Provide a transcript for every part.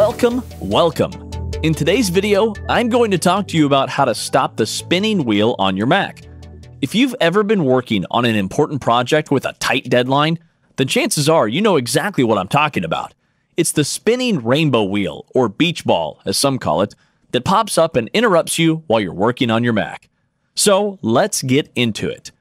Welcome. In today's video, I'm going to talk to you about how to stop the spinning wheel on your Mac. If you've ever been working on an important project with a tight deadline, then chances are you know exactly what I'm talking about. It's the spinning rainbow wheel, or beach ball, as some call it, that pops up and interrupts you while you're working on your Mac. So let's get into it.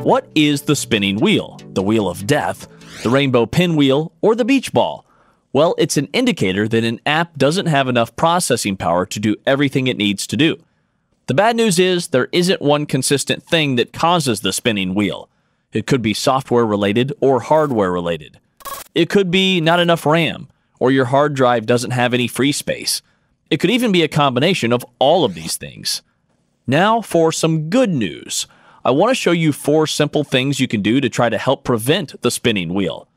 What is the spinning wheel, the wheel of death, the rainbow pinwheel, or the beach ball? Well, it's an indicator that an app doesn't have enough processing power to do everything it needs to do. The bad news is there isn't one consistent thing that causes the spinning wheel. It could be software related or hardware related. It could be not enough RAM, or your hard drive doesn't have any free space. It could even be a combination of all of these things. Now for some good news. I want to show you 4 simple things you can do to try to help prevent the spinning wheel.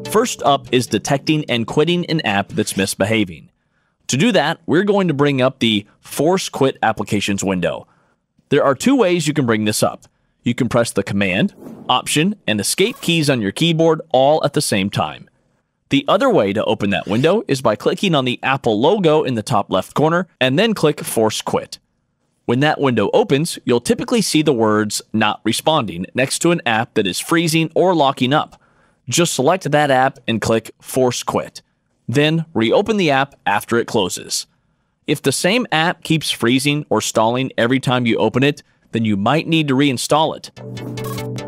First up is detecting and quitting an app that's misbehaving. To do that, we're going to bring up the Force Quit Applications window. There are 2 ways you can bring this up. You can press the Command, Option, and Escape keys on your keyboard all at the same time. The other way to open that window is by clicking on the Apple logo in the top left corner and then click Force Quit. When that window opens, you'll typically see the words Not Responding next to an app that is freezing or locking up. Just select that app and click Force Quit. Then reopen the app after it closes. If the same app keeps freezing or stalling every time you open it, then you might need to reinstall it.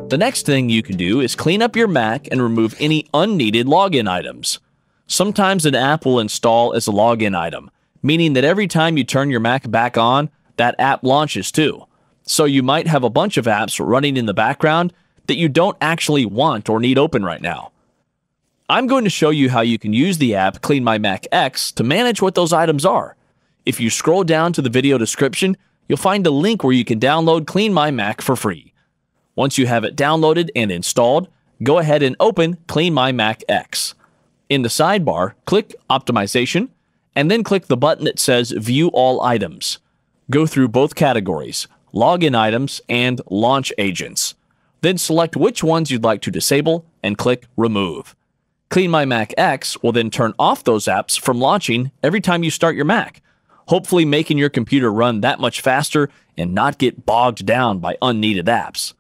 The next thing you can do is clean up your Mac and remove any unneeded login items. Sometimes an app will install as a login item, meaning that every time you turn your Mac back on, that app launches too. So you might have a bunch of apps running in the background that you don't actually want or need open right now. I'm going to show you how you can use the app Clean My Mac X to manage what those items are. If you scroll down to the video description, you'll find a link where you can download Clean My Mac for free. Once you have it downloaded and installed, go ahead and open Clean My Mac X. In the sidebar, click Optimization, and then click the button that says View All Items. Go through both categories, Login Items and Launch Agents. Then select which ones you'd like to disable and click Remove. Clean My Mac X will then turn off those apps from launching every time you start your Mac, hopefully making your computer run that much faster and not get bogged down by unneeded apps.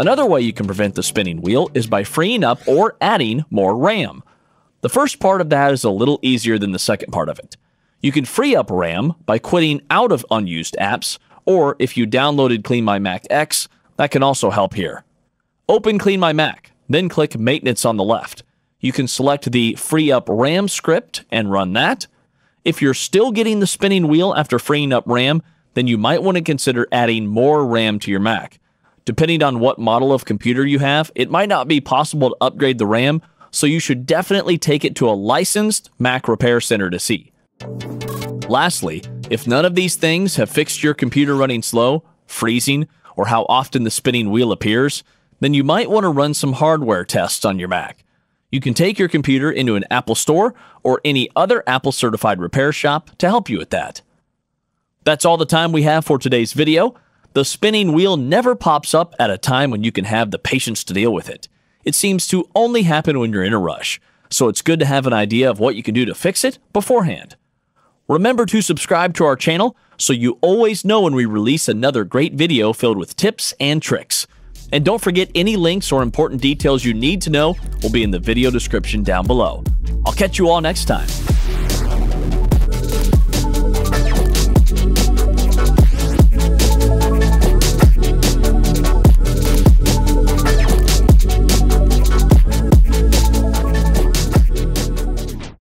Another way you can prevent the spinning wheel is by freeing up or adding more RAM. The first part of that is a little easier than the second part of it. You can free up RAM by quitting out of unused apps, or if you downloaded Clean My Mac X, that can also help here. Open Clean My Mac, then click Maintenance on the left. You can select the Free Up RAM script and run that. If you're still getting the spinning wheel after freeing up RAM, then you might want to consider adding more RAM to your Mac. Depending on what model of computer you have, it might not be possible to upgrade the RAM, so you should definitely take it to a licensed Mac repair center to see. Lastly, if none of these things have fixed your computer running slow, freezing, or how often the spinning wheel appears, then you might want to run some hardware tests on your Mac. You can take your computer into an Apple store or any other Apple-certified repair shop to help you with that. That's all the time we have for today's video. The spinning wheel never pops up at a time when you can have the patience to deal with it. It seems to only happen when you're in a rush, so it's good to have an idea of what you can do to fix it beforehand. Remember to subscribe to our channel so you always know when we release another great video filled with tips and tricks. And don't forget, any links or important details you need to know will be in the video description down below. I'll catch you all next time.